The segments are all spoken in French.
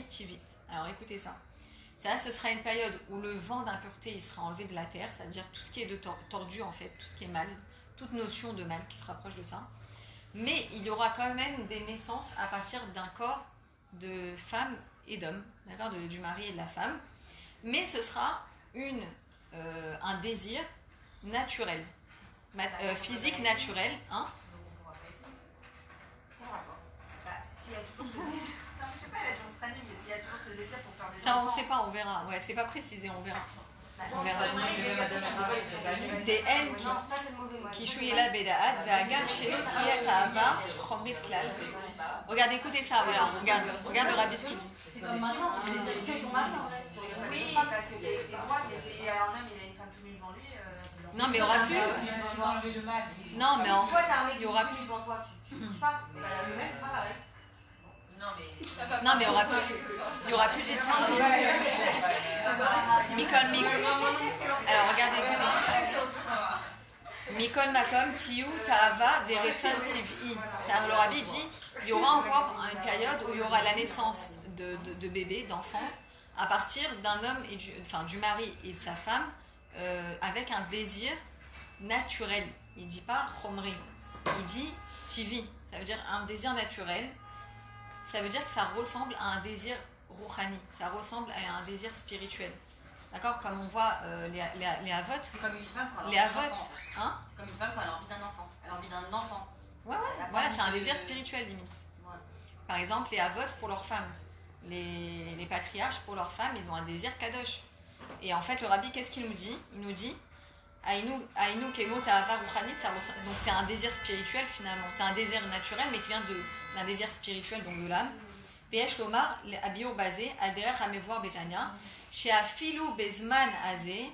tivit. Alors écoutez ça. Ça, ce sera une période où le vent d'impureté il sera enlevé de la terre, c'est-à-dire tout ce qui est de tordu en fait, tout ce qui est mal, toute notion de mal qui se rapproche de ça. Mais il y aura quand même des naissances à partir d'un corps de femme et d'homme, d'accord, du mari et de la femme. Mais ce sera un désir naturel, physique naturel, hein. S'il y a toujours ce désir, non, je sais pas, la journée sera nulle, mais s'il y a toujours ce désir pour faire des ça, enfants. on ne sait pas, on verra. Ouais, c'est pas précisé, on verra. On verra. Des haines qui chouillent la bédaat, ve'agam shelo tiyeh ta'ava chomrit klal. Regardez, écoutez ça, voilà, regarde le rabbi ce qu'il dit. C'est comme maintenant, tu désires que ton mari en fait. Oui, parce que t'es droit, mais c'est un homme, il a une femme tout nue devant lui. Non, mais il y aura plus. Non, mais toi, t'as un mec il y aura tout nu devant toi, tu kiffes pas. Le mec, c'est pas pareil. Non, mais il y aura plus de Mikol. Alors regardez ça. Mikol makom tiyu ta'ava veretzon tiv'i. Le rabbi dit il y aura encore une période où il y aura la naissance de bébés, d'enfants, à partir d'un homme et du mari et de sa femme, avec un désir naturel. Il dit pas chomri, il dit tivi. Ça veut dire un désir naturel. Ça veut dire que ça ressemble à un désir rouhani, ça ressemble à un désir spirituel. D'accord. Comme on voit les avot. C'est comme une femme quand elle a envie d'un enfant. Hein. C'est comme une femme quand elle a envie d'un enfant. Elle a envie d'un enfant. Ouais, voilà, c'est un désir spirituel limite. Ouais. Par exemple, les avot pour leurs femmes, les patriarches pour leurs femmes, ils ont un désir kadosh. Et en fait, le rabbi, qu'est-ce qu'il nous dit? Il nous dit Aïnou kemo ta'ava rouhanit, donc c'est un désir spirituel finalement. C'est un désir naturel, mais qui vient d'un désir spirituel, donc de l'âme. P.H. Lomar, Abiyur Bazé, Alderer Hamevoir Betania, chez Afilou Bezman Azé,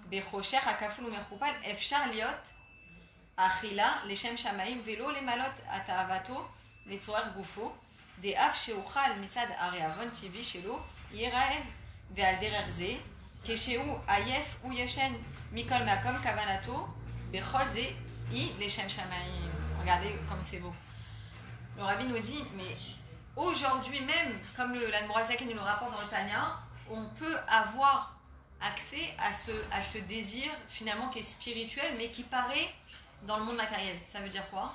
Bechocher Akafou Merchoupal, Efchar Liot, Achila, Leshem Shamaim, Velo, les Malot, Atavato, les Tsoer Goufo, des Af Sheuchal, Mitzad Areavon, Tivi, Shelo, Yeraev, Vealderer Zé, Kesheu, Ayef, ou Yeshen, Mikol Makom, Kavanato, Bechol Zé, I, Leshem Shamaim. Regardez comme c'est beau. Le rabbi nous dit, mais aujourd'hui même, comme l'Admorazaken nous le rapporte dans le Tanya, on peut avoir accès à ce désir finalement qui est spirituel, mais qui paraît dans le monde matériel. Ça veut dire quoi?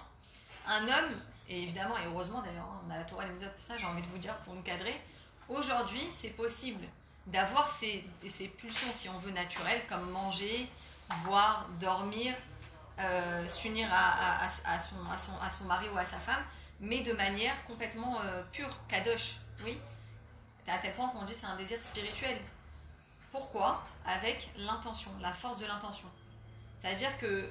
Un homme, et évidemment, et heureusement d'ailleurs, on a la Torah et les autres pour ça, j'ai envie de vous dire, pour nous cadrer, aujourd'hui c'est possible d'avoir ces pulsions, si on veut, naturelles, comme manger, boire, dormir, s'unir à son mari ou à sa femme, mais de manière complètement pure, kadosh, oui. À tel point qu'on dit c'est un désir spirituel. Pourquoi? Avec l'intention, la force de l'intention. C'est-à-dire que,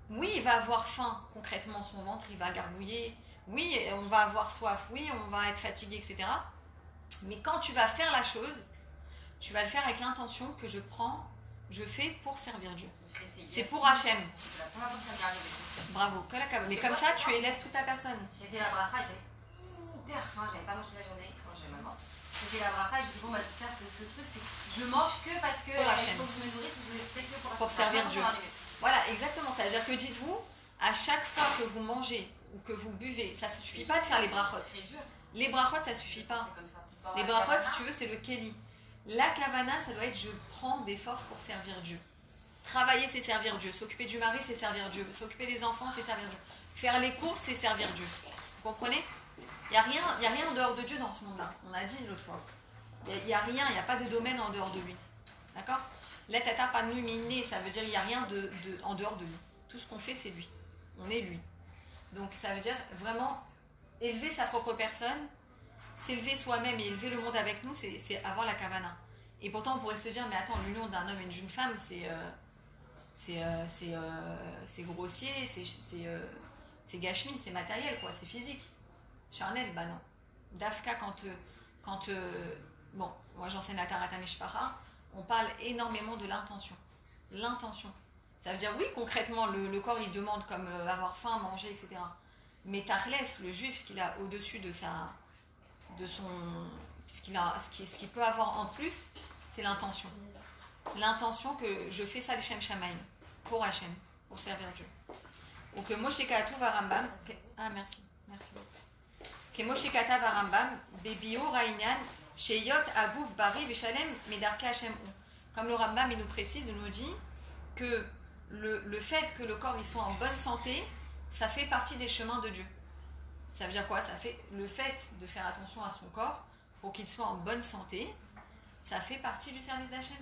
oui, il va avoir faim, concrètement, son ventre, il va gargouiller, oui, on va avoir soif, oui, on va être fatigué, etc. Mais quand tu vas faire la chose, tu vas le faire avec l'intention que je fais pour servir Dieu. C'est pour Hachem. Bravo. Mais comme ça, tu élèves toute la personne. J'ai fait la bracha, j'ai hyper faim, j'avais pas mangé la journée, j'ai maman. J'ai fait la bracha, j'ai dit bon, j'espère que ce truc, c'est que je mange que parce que il faut que je me nourrisse, je le fais que pour servir Dieu. Voilà, exactement. C'est-à-dire que dites-vous, à chaque fois que vous mangez ou que vous buvez, ça ne suffit pas de faire les brachot. Les brachot, ça suffit pas. Les brachot, si tu veux, c'est le keli. La kavana, ça doit être je prends des forces pour servir Dieu. Travailler, c'est servir Dieu. S'occuper du mari, c'est servir Dieu. S'occuper des enfants, c'est servir Dieu. Faire les courses, c'est servir Dieu. Vous comprenez? Il n'y a rien en dehors de Dieu dans ce monde-là. On a dit l'autre fois. Il n'y a rien, il n'y a pas de domaine en dehors de lui. D'accord? L'etata pas numiné, ça veut dire il n'y a rien en dehors de lui. Tout ce qu'on fait, c'est lui. On est lui. Donc ça veut dire vraiment élever sa propre personne, s'élever soi-même et élever le monde avec nous, c'est avoir la kavana. Et pourtant, on pourrait se dire, mais attends, l'union d'un homme et d'une femme, c'est grossier, c'est gashmi, c'est matériel, quoi, c'est physique. Charnel, bah non. Dafka, bon, moi j'enseigne la Tarata Mishpacha, on parle énormément de l'intention. L'intention. Ça veut dire, oui, concrètement, le corps, il demande comme avoir faim, manger, etc. Mais Tachles, le juif, ce qu'il a au-dessus ce qu'il peut avoir en plus, c'est l'intention. L'intention que je fais ça l'Hashem Shamaim, pour Hachem, pour servir Dieu. Donc le Moshe Katav Rambam, ah merci beaucoup. Que Moshe Katav Rambam, Bebio Rainyan, Chez Yot, Abouf, Bari, Veshalem, Medarka Hashem. Comme le Rambam il nous précise, il nous dit que le fait que le corps il soit en bonne santé, ça fait partie des chemins de Dieu. Ça veut dire quoi? Ça fait le fait de faire attention à son corps pour qu'il soit en bonne santé, ça fait partie du service d'Hachem.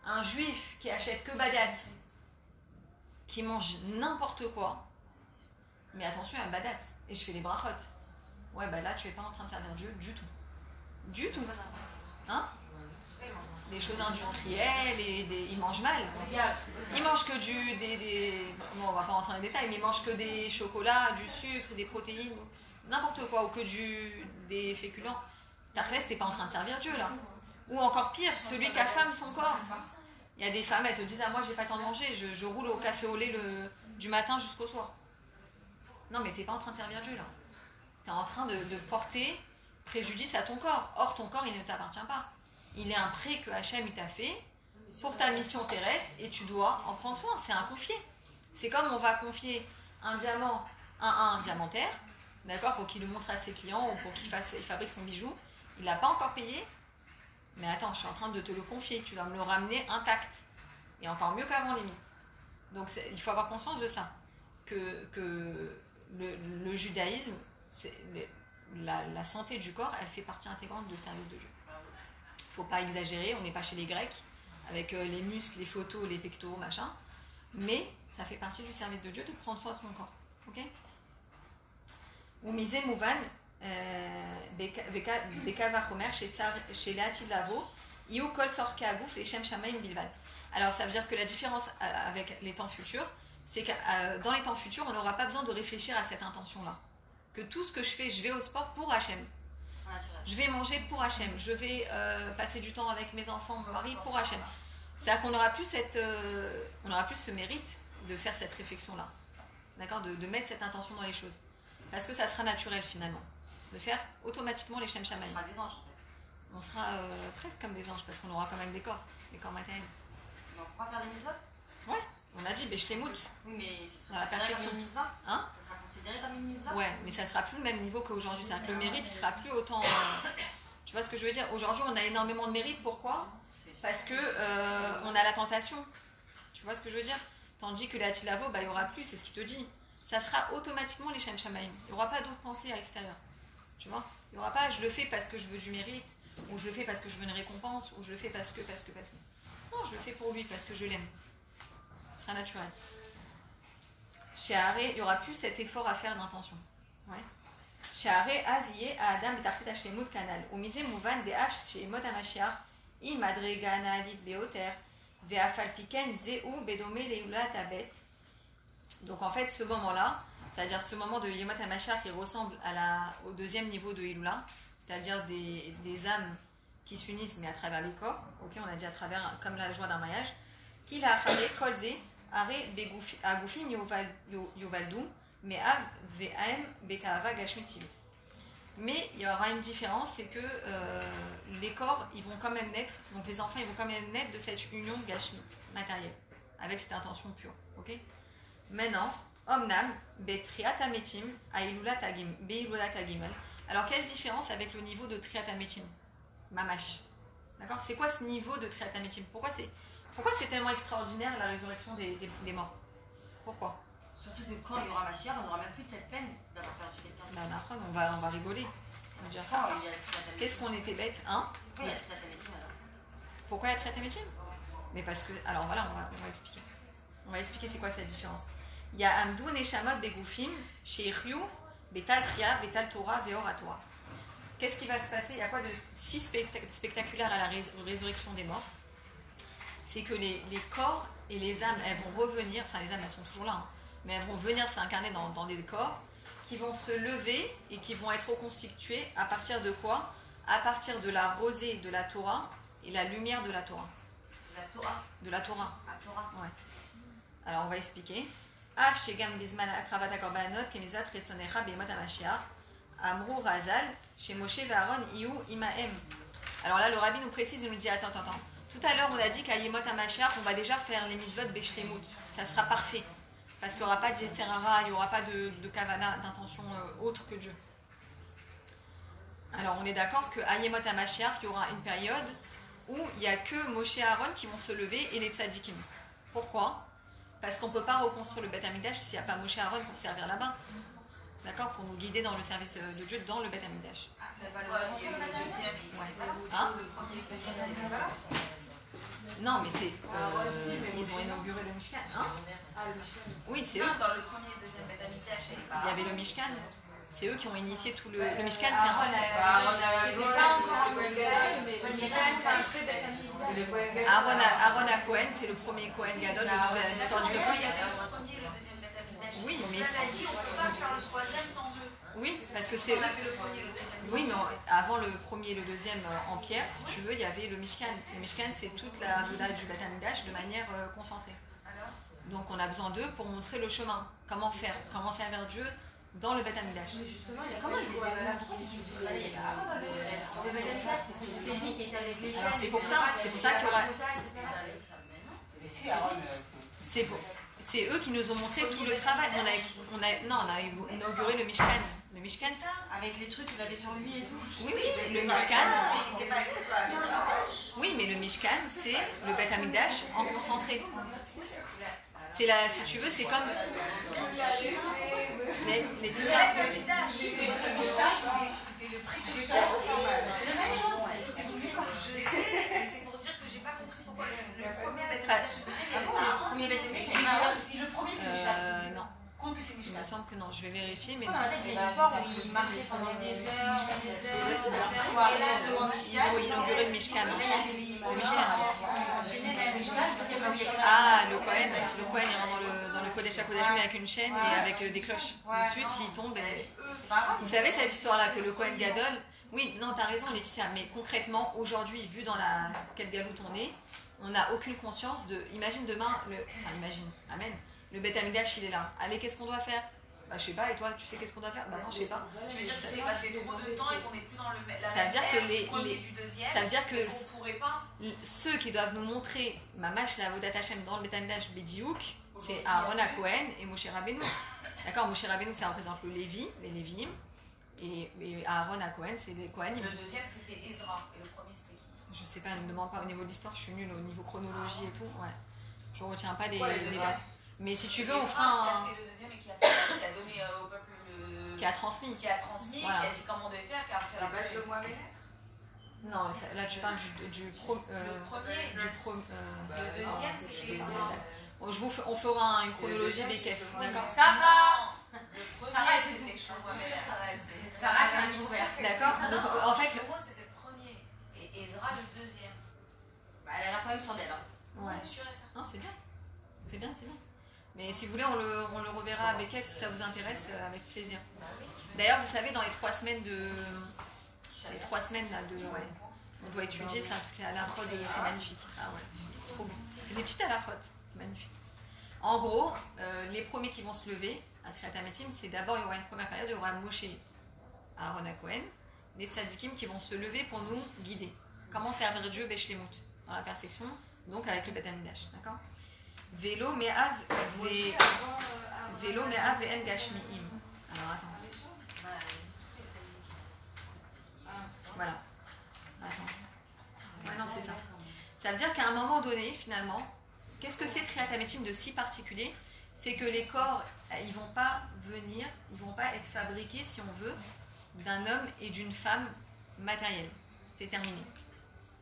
Un juif qui achète que badatz, qui mange n'importe quoi, mais attention à badatz, et je fais les brachot. Ouais, bah là tu es pas en train de servir Dieu du tout. Du tout. Hein? Des choses industrielles, ils mangent mal. Ils mangent que bon, on va pas rentrer dans les détails, mais ils mangent que des chocolats, du sucre, des protéines, n'importe quoi, ou que des féculents. Tarklès, t'es pas en train de servir Dieu là. Ou encore pire, celui qui affame son corps. Il y a des femmes, elles te disent, ah moi j'ai pas le temps de manger, je roule au café au lait du matin jusqu'au soir. Non mais t'es pas en train de servir Dieu là. T'es en train de porter préjudice à ton corps. Or ton corps il ne t'appartient pas. Il est un prêt que Hachem t'a fait pour ta mission terrestre et tu dois en prendre soin. C'est un confié. C'est comme on va confier un diamant à un diamantaire, d'accord, pour qu'il le montre à ses clients ou pour qu'il fabrique son bijou. Il l'a pas encore payé, mais attends, je suis en train de te le confier. Tu dois me le ramener intact et encore mieux qu'avant limite. Donc il faut avoir conscience de ça, que le judaïsme, la santé du corps, elle fait partie intégrante du service de Dieu. Il ne faut pas exagérer, on n'est pas chez les Grecs, avec les muscles, les photos, les pectoraux, machin, mais ça fait partie du service de Dieu de prendre soin de son corps. Ok? Ou misé mouvan, bekava chomer, chez l'ati lavo, iou kol sorke agouf, les shem shamaim bilvad. Alors ça veut dire que la différence avec les temps futurs, c'est que dans les temps futurs, on n'aura pas besoin de réfléchir à cette intention-là. Que tout ce que je fais, je vais au sport pour Hachem. Je vais manger pour Hachem, je vais passer du temps avec mes enfants, mon mari pour Hachem. C'est-à-dire qu'on n'aura plus ce mérite de faire cette réflexion-là, d'accord, de mettre cette intention dans les choses, parce que ça sera naturel finalement, de faire automatiquement les Shem Shamayim. On sera des anges en fait. On sera presque comme des anges, parce qu'on aura quand même des corps matériels. Mais on pourra faire des mitzvot? Ouais, on a dit Beshlemout. Oui, mais ce sera considéré comme une mitzvah. Hein? Ça sera considéré comme une mitzvah. Ouais, mais ça sera plus le même niveau qu'aujourd'hui. C'est-à-dire que le mérite, il sera plus autant. Tu vois ce que je veux dire? Aujourd'hui, on a énormément de mérite. Pourquoi? Parce que on a la tentation. Tu vois ce que je veux dire? Tandis que la Tilavo, bah, il n'y aura plus, c'est ce qu'il te dit. Ça sera automatiquement les Shem Shamaim. Il n'y aura pas d'autres pensées à l'extérieur. Tu vois? Il n'y aura pas je le fais parce que je veux du mérite, ou je le fais parce que je veux une récompense, ou je le fais parce que. Non, je le fais pour lui parce que je l'aime. Ce sera naturel. Chez Haré, il n'y aura plus cet effort à faire d'intention. Ouais. Chez Haré, Aziye, Adam, Betarfit Hashemut Kanal. Ou misé mouvan de H chez Mot Amashiach, I Madrega Analit Beoter, Veafalpiken, Zeu, Bedome, Leula Tabet. Donc en fait, ce moment-là, c'est-à-dire ce moment de Yemot Amashiach qui ressemble au deuxième niveau de Iloula, c'est-à-dire des âmes qui s'unissent mais à travers les corps, ok, on a dit à travers, comme la joie d'un mariage, qu'il a acharé kolze, are agufim yovaldu, mais av ve'am betahava gashmitiv. Mais il y aura une différence, c'est que les corps, ils vont quand même naître, donc les enfants, ils vont quand même naître de cette union gashmit, matérielle, avec cette intention pure, ok. Maintenant, omnam betriatametim beilulatigimel. Alors quelle différence avec le niveau de triatametim? Mamash. D'accord? C'est quoi ce niveau de triatametim? Pourquoi c'est tellement extraordinaire la résurrection des morts? Pourquoi? Surtout que quand il y aura Mashiach, on n'aura même plus de cette peine d'avoir perdu quelqu'un. Bah, après, on va rigoler. On va dire, qu'est-ce qu'on était bête, hein? Pourquoi il y a triatametim alors? Pourquoi il y a triatametim? Mais parce que, alors voilà, on va expliquer. On va expliquer c'est quoi cette différence. Il y a Amdou Neshamot Begoufim, chez Ryu, Betal Tria, Betal Torah, Veora Torah. Qu'est-ce qui va se passer? Il y a quoi de si spectaculaire à la résurrection des morts? C'est que les corps et les âmes, elles vont revenir, enfin les âmes elles sont toujours là, hein, mais elles vont venir s'incarner dans des corps qui vont se lever et qui vont être reconstitués à partir de quoi? À partir de la rosée de la Torah et la lumière de la Torah. La Torah? De la Torah. La Torah. Ouais. Alors on va expliquer. Av shegam bizman akravata korbanot kemizat retzonecha beimot hamashiach amrou razal chez Moshe ve'Aaron iu imaem. Alors là le rabbi nous précise, il nous dit attends. Tout à l'heure on a dit qu'à Yemot hamashiach on va déjà faire les mitzvot beshlemut. Ça sera parfait parce qu'il n'y aura pas de Yetzerara, il n'y aura pas de kavana, d'intention autre que Dieu. Alors on est d'accord qu'à Yemot HaMashiach, il y aura une période où il n'y a que Moshe et Aaron qui vont se lever et les tzadikim. Pourquoi? Parce qu'on ne peut pas reconstruire le Beth Amikdash s'il n'y a pas Moshe et Aaron pour servir là-bas. D'accord? Pour nous guider dans le service de Dieu dans le Beth Amikdash. Non, mais c'est. Ils ont inauguré le Mishkan. Hein? Oui, c'est eux. Dans le premier et deuxième Beth Amikdash, il y avait le Mishkan. C'est eux qui ont initié tout le Mishkan. C'est un. Aaron à Cohen, c'est le premier Cohen Gadol de l'histoire du peuple. Oui, mais. Oui, parce que c'est. Oui, mais avant le premier et le deuxième en pierre, si tu veux, il y avait le Mishkan. Le Mishkan, c'est toute la Avoda du Beth Amikdash de manière concentrée. Donc on a besoin d'eux pour montrer le chemin. Comment faire, comment servir Dieu dans le Beth Amikdash. Mais justement, il y a comment ils étaient c'est pour ça qu'il y aura. C'est eux qui nous ont montré tout le travail. On a inauguré le Mishkan. Le Mishkan, avec les trucs qu'il avait sur lui et tout. Oui, le Mishkan. Oui, mais le Mishkan, c'est le Beth Amikdash en concentré. C'est là, si tu veux, c'est comme les C'était Je sais, mais c'est pour dire que j'ai pas compris pourquoi le premier Beth Amikdash le premier Beth Amikdash. Le premier c'est Mishkan. Non. Il me semble que non, je vais vérifier. Mais dans la tête, j'ai une histoire où il marchait pendant des heures, et là, ils ont inauguré le Mishkan. Le Mishkan. Ah, le Kohen il rentre dans le Kodesh HaKodashim avec une chaîne et avec des cloches. Dessus, s'il tombe. Vous savez cette histoire-là que le Kohen Gadol. Oui, non, t'as raison, Laetitia, mais concrètement, aujourd'hui, vu dans la quête galoute on n'a aucune conscience de. Imagine demain, imagine, amen. Le Beth Amikdash, il est là. Allez, qu'est-ce qu'on doit faire? Bah, je sais pas, et toi, tu sais qu'est-ce qu'on doit faire? Bah, non, je sais pas. Tu veux dire que c'est passé trop de temps et qu'on n'est plus dans la ça veut dire que du deuxième, ça veut dire que qu'on pourrait pas. Ceux qui doivent nous montrer Mamash la Avodat Hashem dans le Beth Amikdash Bediouk, c'est Aaron à Cohen et Moshe Rabbeinu. D'accord, Moshe Rabbeinu, ça représente le Lévi, les Lévi'im, et Aaron à Cohen, c'est les Kohanim. Le deuxième, c'était Ezra, et le premier, c'était qui? Je sais pas, ne me demande pas au niveau de l'histoire, je suis nulle au niveau chronologie et tout. Ouais. Je retiens pas les dates. Mais si tu veux, on fera un. Qui a fait le deuxième et qui a donné au peuple le. Qui a transmis. Voilà. Qui a dit comment on devait faire, qui a fait la base de moi. Non, là tu parles du premier. Le deuxième, c'était on fera une chronologie BKF. D'accord. Sarah. Le premier, c'était Sarah, c'est un livre ouvert. D'accord. Donc en fait. Le mot, c'était le premier. Et Ezra, le deuxième. Bah, elle a l'air quand même sur d'elle. Ouais. C'est sûr et certain. Non, c'est bien. C'est bien. Mais si vous voulez, on le reverra avec elle si ça vous intéresse, avec plaisir. D'ailleurs, vous savez, dans les 3 semaines là, on doit étudier ça, toutes les halachot, c'est magnifique. Ah ouais, c'est trop bon. C'est des petites halachot, c'est magnifique. En gros, les premiers qui vont se lever à Kriyat HaMetim, c'est d'abord, il y aura une première période, il y aura Moshe, Aaron à Cohen, des tzadikim qui vont se lever pour nous guider. Comment servir Dieu Beshlemut, dans la perfection, donc avec le Beth Amikdash, d'accord? Vélo me'av ve'em gashmi'im. Alors attends. Voilà. Attends. Ouais, non, c'est ça. Ça veut dire qu'à un moment donné, finalement, qu'est-ce que c'est Kriyat HaMetim de si particulier? C'est que les corps, ils vont pas être fabriqués, si on veut, d'un homme et d'une femme matérielle. C'est terminé.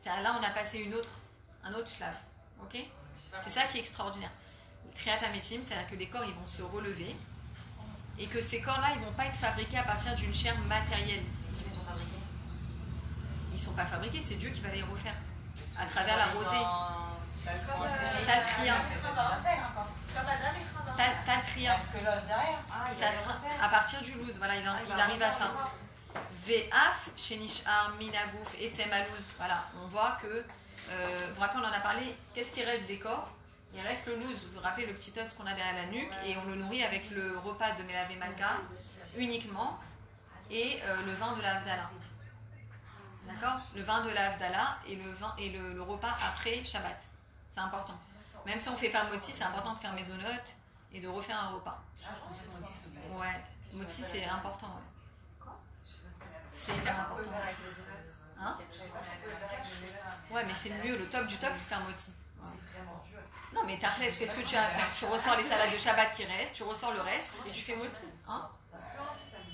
Là, on a passé un autre shlav. Ok? C'est ça qui est extraordinaire. Le Kriyat HaMetim, c'est-à-dire que les corps, ils vont se relever et que ces corps-là, ils vont pas être fabriqués à partir d'une chair matérielle. Ils sont fabriqués. Ils sont pas fabriqués, c'est Dieu qui va les refaire à travers la rosée. T'as le Kriya. T'as le Kriya. Parce que là, derrière. Ça sera à partir du louz. Voilà, il arrive à ça. Ve'af, shenishar, minagouf, etzemalouz. Voilà, on voit que. Vous vous rappelez, on en a parlé. Qu'est-ce qui reste des corps? Il reste le louz. Vous vous rappelez le petit os qu'on a derrière la nuque et on le nourrit avec le repas de Melavé Malka uniquement et le vin de la Havdalah. D'accord? Le vin de la Havdalah et le repas après Shabbat. C'est important. Même si on ne fait pas moti, c'est important de faire mésonote et de refaire un repas. Ouais, moti c'est important. Ouais. C'est hyper important. Hein? Ouais, mais c'est mieux, le top du top, c'est faire moti. Ouais. Non, mais Tarles, qu'est-ce que tu as à faire? Tu ressors les salades de Shabbat qui restent, tu ressors le reste et tu fais moti. Hein?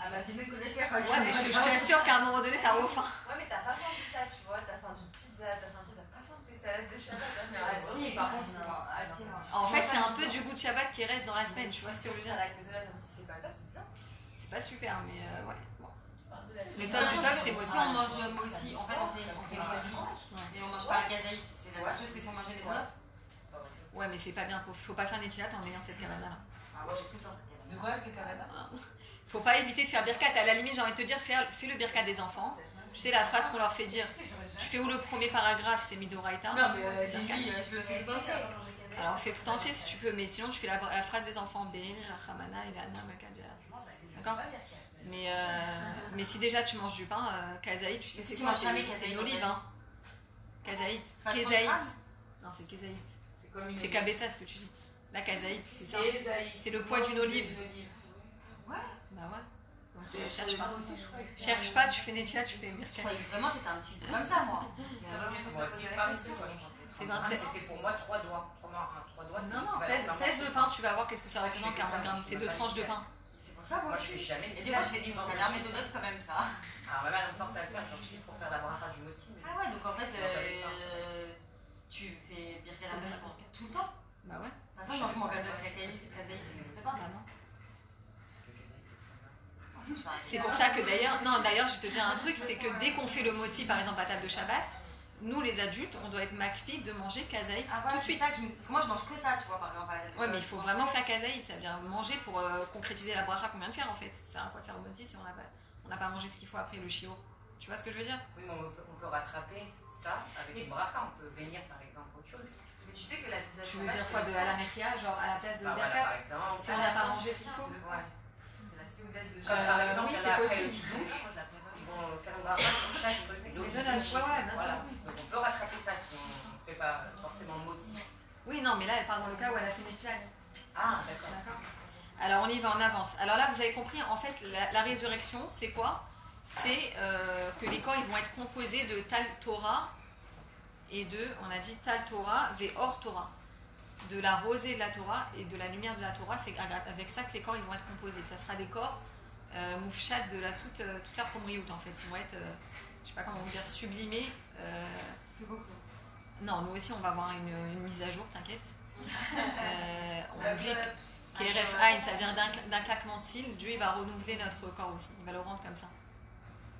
Ah bah t'es mieux que le chef. Ouais, mais je t'assure qu'à un moment donné, t'as faim. Ouais, mais t'as pas faim de ça, tu vois. T'as faim d'une pizza, t'as faim de t'as pas faim de tes salades de Shabbat. Ah si, par contre, ah si, non. En fait, c'est un peu du goût de Shabbat qui reste dans la semaine, tu vois ce que je veux dire? Avec le Zola, même si c'est pas top, c'est bien. C'est pas super, mais ouais. Bon. Le top du top, c'est moti. Si on mange moti, en fait, on fait moti, mais on mange pas la gazaït. C'est la même chose que si on mangeait les autres. Ouais, mais c'est pas bien. Faut pas faire l'étilat en ayant cette cavana là. Ah, moi j'ai tout le temps cette cavana. De quoi avec le cavana? Faut pas éviter de faire birkat. À la limite, j'ai envie de te dire, fais le birkat des enfants. Tu sais la phrase qu'on leur fait dire. Tu fais où le premier paragraphe, c'est Midoraita. Non, mais si je le fais tout entier. Alors fais tout entier si tu peux, mais sinon tu fais la phrase des enfants. Berir, Rachamana, Ilana, Makadja. D'accord? Mais si déjà tu manges du pain, kazaït, tu sais c'est quoi? C'est une olive, hein. Kazaït. Kézaït. Non, c'est kézaït. C'est kabetza ce que tu dis. La kazaït, c'est ça. C'est le poids d'une olive. Ouais. Bah ouais. Donc cherche pas. Cherche pas, tu fais Netila, tu fais birkat. Je croyais vraiment c'était un petit peu comme ça, moi. Moi aussi, pareil, c'est quoi, je pensais. C'est 27. C'était pour moi 3 doigts. 3 doigts, c'est Non, pèse le pain, tu vas voir qu'est-ce que ça représente 40 grammes. C'est 2 tranches de pain. C'est pour ça, moi Moi, je aussi. fais jamais. Et des fois, je fais du salaire, mais d'autres quand même, ça. Alors, ma mère, elle me force à le faire, genre juste pour faire la bracha du moti. Ah ouais, donc en fait, tu fais birkat tout le temps. Bah ouais. De toute façon, moi, je mange kazaït, ça n'existe pas. Bah non. C'est pour ça que d'ailleurs, je vais te dire un truc, c'est que dès qu'on fait le moti, par exemple à table de Shabbat, nous les adultes, on doit être makpid de manger kazaït tout de suite. Parce que moi je mange que ça, tu vois, par exemple à la table de Ouais, mais il faut vraiment faire kazaït, ça veut dire manger pour concrétiser la bracha qu'on vient de faire en fait. Ça sert à quoi de faire le moti si on n'a pas mangé ce qu'il faut après le shiur? Tu vois ce que je veux dire? Oui, mais on peut rattraper ça avec une bracha, on peut bénir par exemple autre chose. Mais tu sais que la pizza Tu veux dire quoi, de à la mechia, genre à la place de Bah, voilà, birkat? par exemple. Si on n'a pas mangé ce qu'il faut? Ouais. C'est la séoudette de Par exemple, oui, il y en c'est a après possible. le petit douche, ils vont faire une bracha sur chaque truc. Les zones, ouais, bien Voilà. sûr. Donc on peut rattraper ça si on ne fait pas forcément moti. Oui, non, mais là, elle parle dans le cas où elle a fait Netchilat. Ah, d'accord. D'accord. Alors, on y va en avance. Alors là, vous avez compris, en fait, la résurrection, c'est quoi? C'est que les corps, ils vont être composés de Tal Torah et de, on a dit Tal Torah, Ve'or Torah. De la rosée de la Torah et de la lumière de la Torah, c'est avec ça que les corps, ils vont être composés. Ça sera des corps moufchat de toute la chomriout, en fait. Ils vont être, je sais pas comment vous dire, sublimés. Non, nous aussi, on va avoir une mise à jour, t'inquiète. On dit qu'Eref Aïn, ça vient d'un claquement de cils. Dieu, il va renouveler notre corps aussi. Il va le rendre comme ça.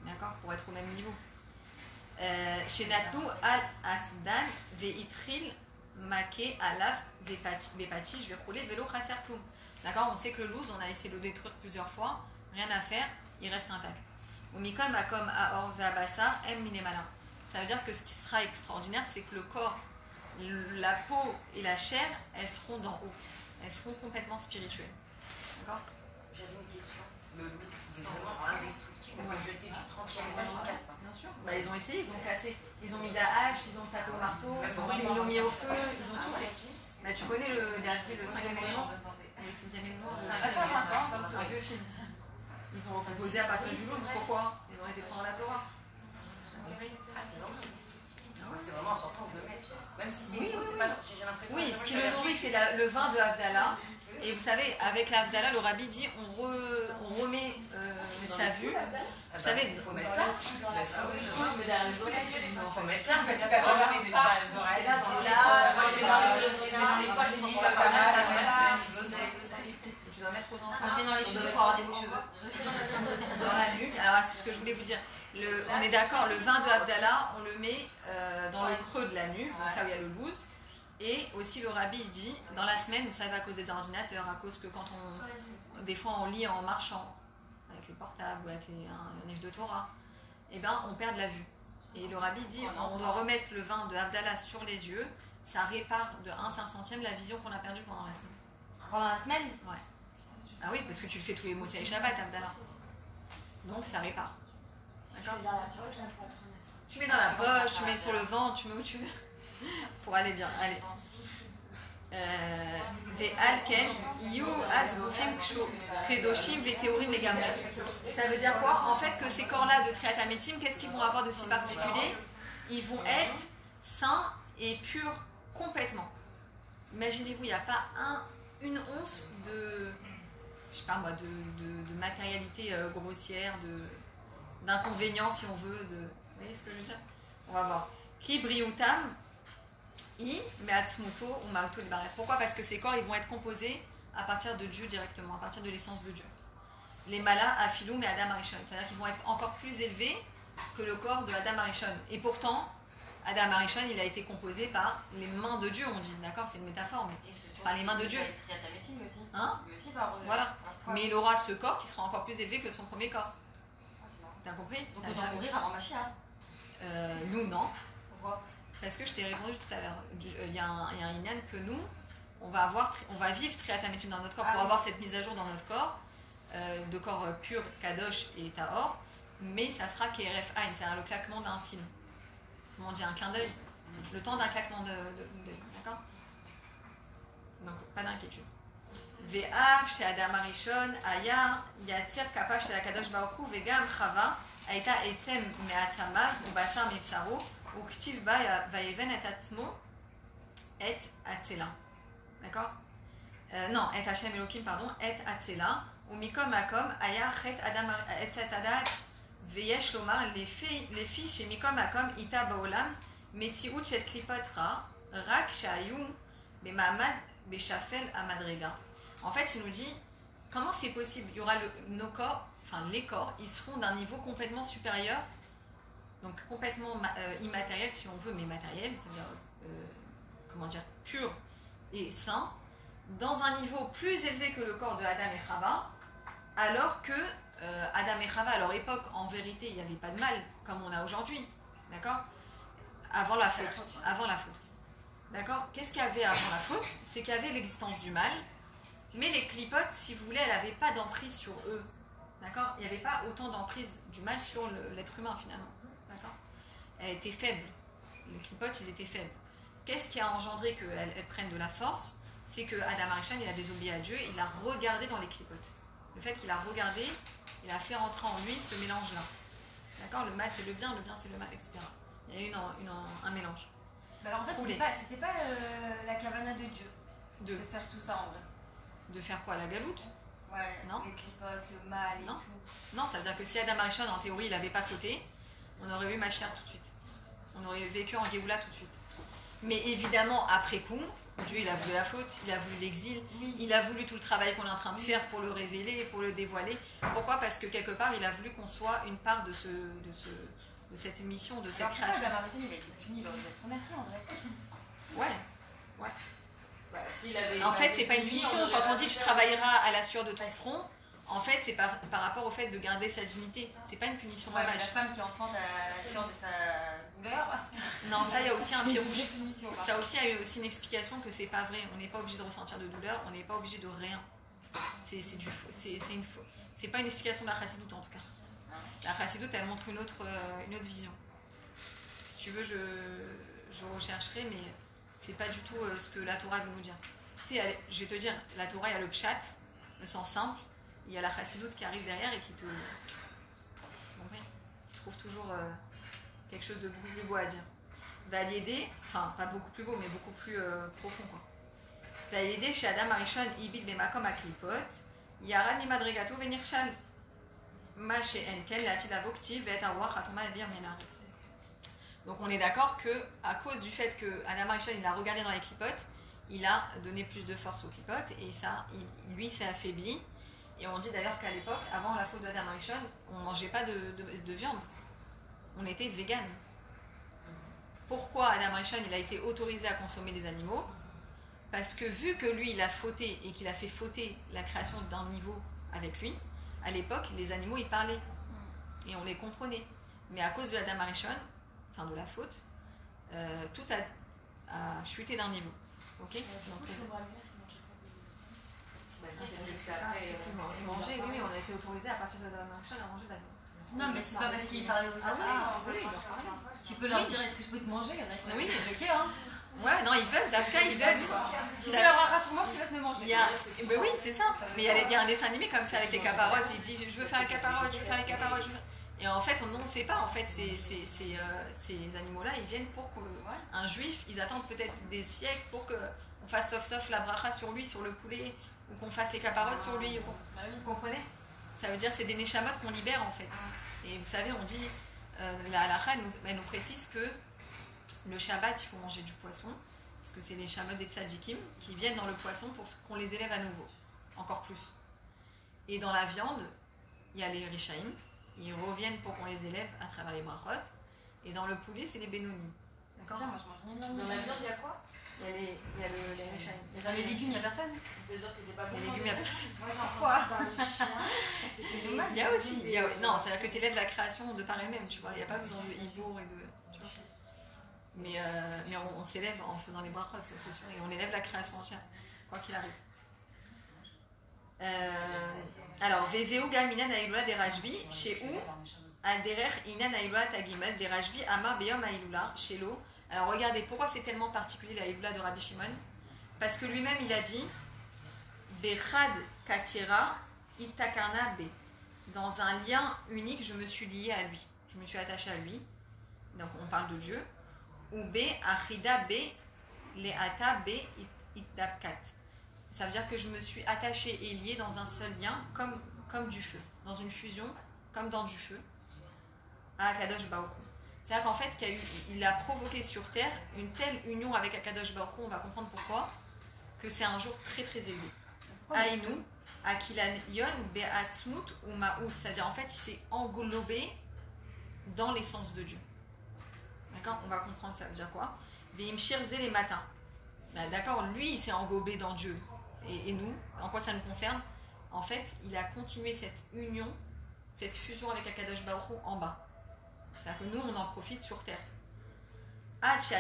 D'accord? Pour être au même niveau. Chez Natnou, Al Asdan, Veitril, Maké, Alaf, Vepati, je vais rouler, Vélo, Chasser, Ploum. D'accord? On sait que le loose, on a essayé de le détruire plusieurs fois. Rien à faire, il reste intact. Au Mikol, Makom, Aor, Veabassa, M, Minemala. Ça veut dire que ce qui sera extraordinaire, c'est que le corps, la peau et la chair, elles seront d'en haut. Elles seront complètement spirituelles. D'accord? J'avais une question. Le loose, il est vraiment indestructible. On peut jeter du 30e étage, il se casse pas. Bien sûr. Bah, ils ont essayé, ils ont cassé. Ils ont mis de la hache, ils ont tapé au marteau, ils l'ont mis au feu, ils ont tout fait. Bah, tu connais le 5e élément, le 6e élément, c'est un vieux film. Ils ont recomposé à partir du loose. Pourquoi? Ils ont été prendre la Torah. Ah, c'est vraiment indestructible. Donc c'est vraiment important de le mettre. Même si c'est Oui, c'est pas, j'ai l'impression. Oui, ce qui le nourrit, c'est le vin de Havdalah. Et vous savez, avec la Havdalah, le rabbi dit on remet sa vue. Vous savez, il faut mettre là. Je mets derrière les oreilles. Il faut mettre là. Parce que moi, je mets derrière les oreilles. C'est là. Moi, je mets dans les poches, c'est pour la tu dois mettre aux enfants. Je mets dans les cheveux pour avoir des beaux cheveux. Dans la nuque. Alors, c'est ce que je voulais vous dire. On est d'accord, le vin de Havdalah, on le met dans le creux de la nuque, donc là où il y a le loose. Et aussi, le rabbi il dit, dans la semaine, vous savez, à cause des ordinateurs, à cause que quand des fois on lit en marchant, avec les portables ou avec un livre de Torah, eh ben, on perd de la vue. Et le rabbi dit, on doit remettre le vin de Havdalah sur les yeux, ça répare de 1/500e la vision qu'on a perdue pendant la semaine. Pendant la semaine? Ouais. Ah oui, parce que tu le fais tous les mots de Shabbat, Havdalah. Donc ça répare. D'accord? Tu mets dans la poche, tu mets sur le ventre, tu mets où tu veux. Pour aller bien. Allez. Ve'alken yu azgufim kedoshim ve'teorim legamre. Ça veut dire quoi? En fait, que ces corps-là de Triat Hametim, qu'est-ce qu'ils vont avoir de si particulier? Ils vont être sains et purs complètement. Imaginez-vous, il n'y a pas une once de, je sais pas moi, de matérialité grossière, d'inconvénients si on veut. Vous voyez ce que je veux dire? On va voir. Ki briutam I meatzmuto ou mauto libaref. Pourquoi? Parce que ces corps ils vont être composés à partir de Dieu directement, à partir de l'essence de Dieu. Les malas afilou mais Adam Arishon, c'est-à-dire qu'ils vont être encore plus élevés que le corps de Adam Arishon. Et pourtant, Adam Arishon il a été composé par les mains de Dieu, on dit, d'accord? C'est une métaphore, mais par les mains de Dieu. Aussi. Hein? Lui aussi par voilà. Mais il aura ce corps qui sera encore plus élevé que son premier corps. T'as compris? Donc on va mourir avant Mashiach. Nous non. Pourquoi? Parce que je t'ai répondu tout à l'heure. Il y a un inyan que nous, on va vivre Triat Hametim dans notre corps pour avoir cette mise à jour dans notre corps, de corps pur, Kadosh et Tahor, mais ça sera KRF Ain, c'est-à-dire le claquement d'un cil. Comment on dit, un clin d'œil. Le temps d'un claquement d'œil. D'accord? Donc, pas d'inquiétude. Ve'av chez Adam Arishon, Aya, Yatir Kapaf chez la Kadosh Baruch Hu, Vegam Chava, Aita Etzem Me'atzamag, Ubasar Mepsaro, Uktiv Vayeven et Atzmo, et Atzela. D'accord? Non, et Hashem Elohim, pardon, et Atzela, ou Mikom Akom, Aya Chet Adam Etzatada, Veyesh Lomar, les filles chez Mikom Akom, Ita Baolam, Metiut Chet Klipot Ra, Rak Shayum, Bemamad, Beshafel Amadrega. En fait, il nous dit, comment c'est possible? Il y aura nos corps, enfin les corps, ils seront d'un niveau complètement supérieur, donc complètement immatériel si on veut, mais matériel, c'est-à-dire, comment dire, pur et sain, dans un niveau plus élevé que le corps de Adam et Chava, alors que Adam et Chava, à leur époque, en vérité, il n'y avait pas de mal, comme on a aujourd'hui, d'accord? Avant la faute. D'accord? Qu'est-ce qu'il y avait avant la faute? C'est qu'il y avait l'existence du mal, mais les clipotes, si vous voulez, elle n'avait pas d'emprise sur eux. D'accord? Il n'y avait pas autant d'emprise du mal sur l'être humain, finalement. D'accord? Elle était faible. Les clipotes, ils étaient faibles. Qu'est-ce qui a engendré qu'elles prennent de la force? C'est que Adam Arishon, il a désobéi à Dieu, il a regardé dans les clipotes. Le fait qu'il a regardé, il a fait rentrer en lui ce mélange-là. D'accord? Le mal, c'est le bien c'est le mal, etc. Il y a eu un mélange. Alors en fait, c'était pas la kavana de Dieu de faire tout ça en vrai. De faire quoi? La galoute? Ouais, non. Les clipotes, le mal et tout. Non, ça veut dire que si Adam Arishon, en théorie, il n'avait pas fauté, on aurait eu Mashiach tout de suite. On aurait vécu en Géoula tout de suite. Mais évidemment, après coup, Dieu, il a voulu la faute, il a voulu l'exil, il a voulu tout le travail qu'on est en train de faire pour le révéler, pour le dévoiler. Pourquoi? Parce que quelque part, il a voulu qu'on soit une part de cette mission, de cette création. Adam Arishon, il a été puni, il aurait dû être remercié en vrai. Ouais. Bah, en fait, c'est pas une punition. Quand on dit tu travailleras à la sueur de ton front, en fait, c'est par rapport au fait de garder sa dignité. C'est pas une punition. Ouais, mais la femme qui enfante à la sueur de sa douleur. Non, ça, il y a aussi un pied rouge. Ça aussi, il y a aussi une explication que c'est pas vrai. On n'est pas obligé de ressentir de douleur, on n'est pas obligé de rien. C'est pas une explication de la chassidoute en tout cas. La chassidoute, elle montre une autre vision. Si tu veux, je rechercherai, mais c'est pas du tout ce que la Torah veut nous dire. Tu sais, je vais te dire, la Torah, il y a le pshat, le sens simple, il y a la chassidoute qui arrive derrière et qui te trouve toujours quelque chose de beaucoup plus beau à dire. Valiédé, enfin pas beaucoup plus beau, mais beaucoup plus profond quoi. Valiédé chez Adam Arishon, Ibid Bemakom Aklipot, Yara Nimadregato Venirchal, Ma chez Enkel, la Tidavokti, Vet Awar, Hatoma Elvir Menarit. Donc on est d'accord que à cause du fait que Adam Arishon il a regardé dans les clipotes, il a donné plus de force aux clipotes et ça, lui s'est affaibli. Et on dit d'ailleurs qu'à l'époque, avant la faute d'Adam Arishon, on ne mangeait pas de viande. On était vegan. Pourquoi Adam Arishon il a été autorisé à consommer des animaux? Parce que vu que lui il a fauté et qu'il a fait fauter la création d'un niveau avec lui, à l'époque les animaux ils parlaient et on les comprenait. Mais à cause de Adam Arishon, enfin de la faute, tout a chuté d'un niveau. Ok? Manger, oui, on a été autorisé à partir de Adam Arishon à manger de la viande. Non, mais c'est pas parce qu'il parlait aux animaux. Oui, tu peux leur dire est-ce que je peux te manger? Il y en a qui ont bloqué, hein. Ouais, non, ils veulent, Dafka, ils veulent. Tu fais la bracha sur moi, je te laisse me manger. Ben oui, c'est ça. Mais il y a un dessin animé comme ça avec les caparottes. Il dit je veux faire les caparottes, je veux faire les caparottes. Et en fait, on ne sait pas. En fait, ces animaux-là, ils viennent pour qu'un juif, ils attendent peut-être des siècles pour qu'on fasse sauf la bracha sur lui, sur le poulet, ou qu'on fasse les caparottes sur lui. Vous comprenez? Ça veut dire c'est des neshamot qu'on libère en fait. Et vous savez, on dit, la halakha, elle nous précise que le Shabbat, il faut manger du poisson, parce que c'est les neshamot des tzadikim qui viennent dans le poisson pour qu'on les élève à nouveau, encore plus. Et dans la viande, il y a les rishaïm, ils reviennent pour qu'on les élève à travers les brachot. Et dans le poulet, c'est les bénonim. D'accord. Moi, je mange Dans la viande, il y a quoi? Il y a les rishaïm. Mais dans les légumes, il n'y a personne. Ça veut dire que c'est pas bon. Les légumes, il n'y a personne. Moi j'en pense dans les chiens. C'est dommage. Il y a aussi. Non, c'est-à-dire que tu élèves la création de par elle-même, tu vois. Il n'y a pas besoin de hibour et de. Tu vois. Mais on s'élève en faisant les brachot, ça c'est sûr. Et on élève la création entière, quoi qu'il arrive. Alors, Vezeu Gaminan Aïloula des Rajbi, chez où Alderer Inan Aïloula Tagimel des Rajbi, Amar Beyom Aïloula, chez l'eau. Alors, regardez, pourquoi c'est tellement particulier l'Aïloula de Rabbi Shimon? Parce que lui-même, il a dit Bechad Katira Itakarna Be. Dans un lien unique, je me suis lié à lui. Je me suis attachée à lui. Donc, on parle de Dieu. Ou Be Achida Be Leata Be Itdapkat. Ça veut dire que je me suis attachée et liée dans un seul lien, comme du feu, dans une fusion, comme dans du feu, à Akadosh Baruch Hu. C'est-à-dire qu'en fait, il a provoqué sur Terre une telle union avec Akadosh Baruch Hu, on va comprendre pourquoi, que c'est un jour très très élevé. Aïnou, Akilan Yon, Be'atzmut ou Ma'out. C'est-à-dire en fait, il s'est englobé dans l'essence de Dieu. D'accord? On va comprendre ça veut dire quoi. Ve'im shirze les matins. Ben, d'accord, lui, il s'est englobé dans Dieu. Et nous, en quoi ça nous concerne? En fait, il a continué cette union, cette fusion avec Akadosh Baruch Hu en bas. C'est-à-dire que nous, on en profite sur terre. Grâce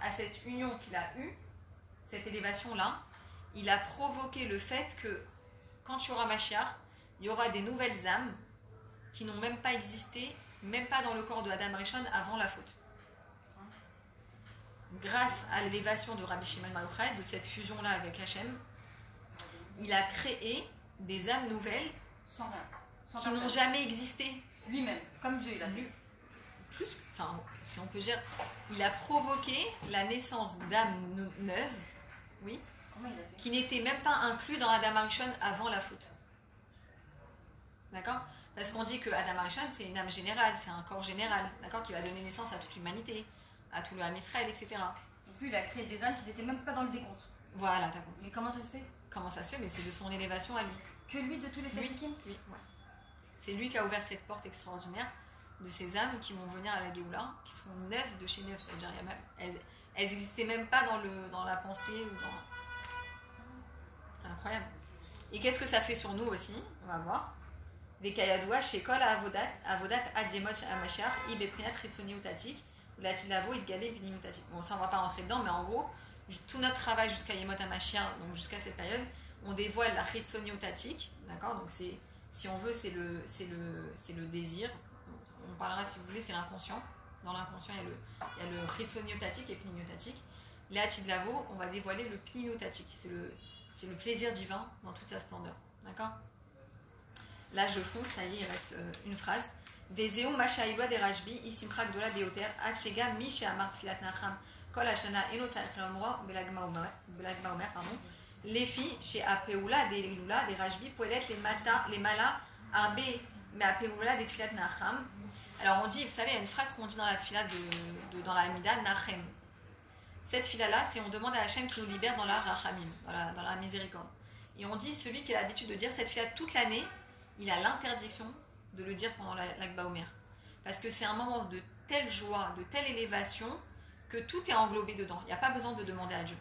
à cette union qu'il a eue, cette élévation-là, il a provoqué le fait que quand il y aura Mashiach, il y aura des nouvelles âmes qui n'ont même pas existé, même pas dans le corps de Adam Rishon avant la faute. Grâce à l'élévation de Rabbi Shimon Bar Yochai, de cette fusion-là avec Hachem, il a créé des âmes nouvelles qui n'ont jamais existé. Lui-même, comme Dieu, il a fait. Plus, enfin, si on peut dire, il a provoqué la naissance d'âmes neuves, oui, qui n'étaient même pas inclus dans Adam Rishon avant la faute. D'accord? Parce qu'on dit que Adam Arishon, c'est une âme générale, c'est un corps général, d'accord, qui va donner naissance à toute l'humanité, à tout le Ham Israël, etc. Donc lui, il a créé des âmes qui n'étaient même pas dans le décompte. Voilà, t'as compris. Mais comment ça se fait? Comment ça se fait? Mais c'est de son élévation à lui. Que lui, de tous les tzadikim? Oui, ouais. C'est lui qui a ouvert cette porte extraordinaire de ces âmes qui vont venir à la Géoula, qui sont neuves de chez neuves. Ça veut dire, elles n'existaient même pas dans la pensée ou dans... Incroyable. Et qu'est-ce que ça fait sur nous aussi? On va voir. Vekayadoua shekol avodat adjemot amashiach ibeprinat ritsoni utatik ulatilavo idgale vinim utatik. Bon, ça on va pas rentrer dedans, mais en gros, tout notre travail jusqu'à Yemot Hamashiach, donc jusqu'à cette période, on dévoile la ritsoni utatik, d'accord. Donc c'est, si on veut, c'est le désir. On parlera si vous voulez, c'est l'inconscient. Dans l'inconscient, il y a le ritsoni utatik et pnimiotatik. L'atilavo, on va dévoiler le pnimiotatik. C'est le plaisir divin dans toute sa splendeur, d'accord. Là, je fonce, ça y est, il reste une phrase. Vezeu machaïloa des rajbi, isimcha gdola deoter, achega mi she'amar tfilat nacham, kol hashana eno tzarich lomro, belagma omer, pardon. Les filles, chez apeoula des lula, des rajbi, poelet les mala, arbe, mais apeoula des tfilat nacham. Alors, on dit, vous savez, il y a une phrase qu'on dit dans la tfila dans la Hamida, nachem. Cette fila-là, c'est on demande à Hachem qui nous libère dans la rachamim, dans la miséricorde. Et on dit, celui qui a l'habitude de dire cette fila toute l'année, il a l'interdiction de le dire pendant l'Akba Omer. Parce que c'est un moment de telle joie, de telle élévation, que tout est englobé dedans. Il n'y a pas besoin de demander à Dieu.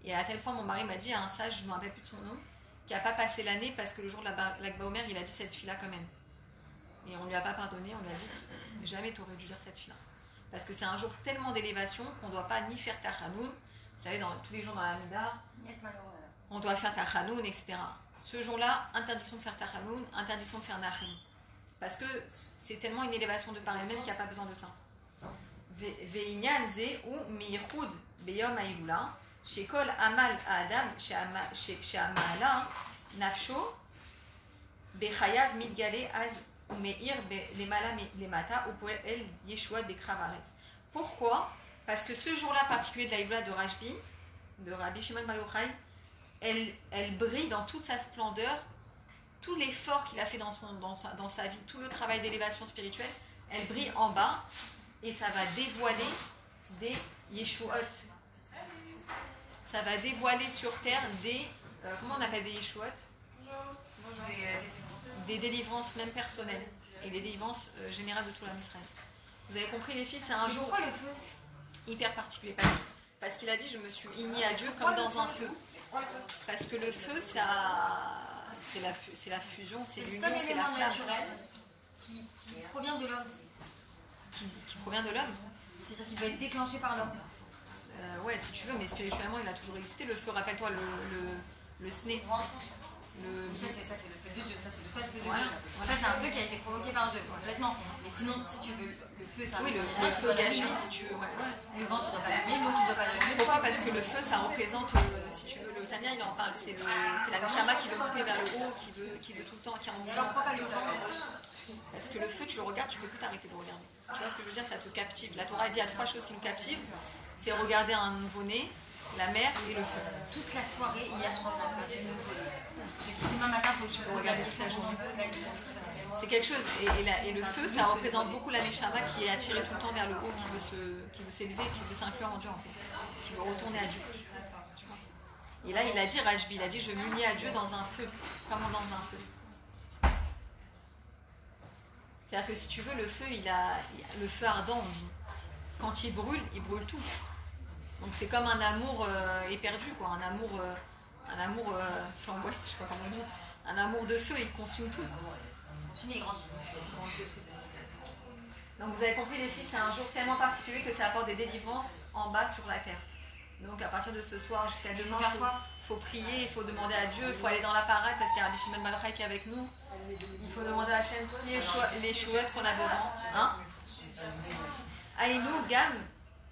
Et à tel point, mon mari m'a dit, un sage, je ne me rappelle plus de son nom, qui n'a pas passé l'année parce que le jour de l'Akba Omer, il a dit cette fille-là quand même. Et on ne lui a pas pardonné, on lui a dit, jamais tu aurais dû dire cette fille-là. Parce que c'est un jour tellement d'élévation qu'on ne doit pas ni faire Tachanoun. Vous savez, tous les jours dans la Mida, on doit faire Tachanoun, etc. Ce jour-là, interdiction de faire Tachanoun, interdiction de faire Nachim. Parce que c'est tellement une élévation de par elle-même qu'il n'y a pas besoin de ça. Ve'inyan ze ou mi'yichud beyom ha'ilula shekol amal ha'adam she'amala nafsho bechayav mitgale az umeir lemala lemata ou poel yeshua bekrav haaretz. Pourquoi? Parce que ce jour-là particulier de la Hilula de Rabbi Shimon Bar Yochai, elle brille dans toute sa splendeur. Tout l'effort qu'il a fait dans sa vie, tout le travail d'élévation spirituelle, elle brille en bas et ça va dévoiler des Yeshuot. Ça va dévoiler sur terre des... comment on appelle des Yeshuot? Des délivrances même personnelles et des délivrances générales de tout l'âme Israël. Vous avez compris les filles, c'est un jour pourquoi le feu hyper particulier. Parce qu'il a dit, je me suis unie à Dieu comme dans un feu. Parce que le feu, ça... C'est la fusion, c'est l'union, c'est la flamme. Naturel qui provient de l'homme. Qui provient de l'homme. C'est-à-dire qu'il doit être déclenché par l'homme. Ouais, si tu veux, mais spirituellement, il a toujours existé. Le feu, rappelle-toi, le sné. Ça, c'est le feu de Dieu. Ça, c'est le seul feu de Dieu. Ça, c'est un feu qui a été provoqué par Dieu, complètement. Mais sinon, si tu veux, le feu, c'est un oui, le feu gâchis, si tu veux. Ouais. Le vent, tu dois pas l'allumer. L'eau, tu dois pas l'allumer. Pourquoi? Parce que le feu, ça représente, si tu veux, le Tania, il en parle. C'est la Neshama qui veut monter vers le haut, qui veut tout le temps, qui est en mouvement. Alors, pourquoi pas le vent? Parce que le feu, tu le regardes, tu peux plus t'arrêter de regarder. Tu vois ce que je veux dire? Ça te captive. La Torah dit à 3 choses qui nous captivent. C'est regarder un nouveau-né, la mer et le feu. Toute la soirée, hier, je pense à ça. Demain matin, il faut que je regarde toute la journée. C'est quelque chose. Et le feu, ça représente beaucoup la Neshama qui est attirée tout le temps vers le haut, qui veut s'élever, qui veut s'inclure en Dieu, en fait. Qui veut retourner à Dieu. Et là, il a dit, Rajbi, il a dit, je m'unis à Dieu dans un feu. Comment dans un feu? C'est-à-dire que si tu veux, le feu, le feu ardent, on dit. Quand il brûle tout. Donc c'est comme un amour éperdu, quoi. Un amour flamboyant, je sais pas comment dire. Un amour de feu, il consume tout. Consume et grandit. Donc vous avez compris les filles, c'est un jour tellement particulier que ça apporte des délivrances en bas sur la terre. Donc à partir de ce soir jusqu'à demain, il faut prier, il faut demander à Dieu, il faut aller dans la parade parce qu'il y a Rabbi Shimon Bar Yochai qui est avec nous. Il faut demander à Hachem les chouettes qu'on a besoin. Hein? Aïnou gam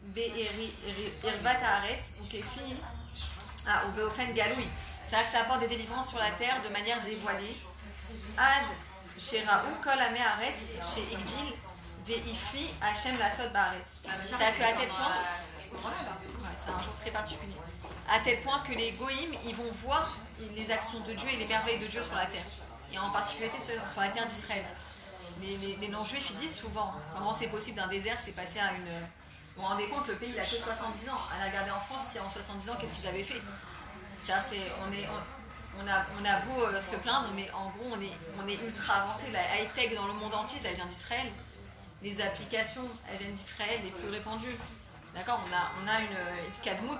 be'irvat haaretz ou kefi ou be'ofen galoui. C'est-à-dire que ça apporte des délivrances sur la terre de manière dévoilée. Ad sheraou kol amé haaretz chez Igdil ve'ifli Hachem lasot ba'aretz. C'est-à-dire qu'à tel point, c'est un jour très particulier. À tel point que les goïms, ils vont voir les actions de Dieu et les merveilles de Dieu sur la terre. Et en particulier sur la terre d'Israël. Les non-juifs, ils disent souvent, comment c'est possible d'un désert, c'est passé à une... Vous vous rendez compte, le pays, il a que 70 ans. À la regarder en France, si en 70 ans, qu'est-ce qu'ils avaient fait? On a beau se plaindre, mais en gros, on est ultra avancé. La high-tech dans le monde entier, ça vient d'Israël. Les applications, elles viennent d'Israël, les plus répandues. D'accord? On a une Kadmout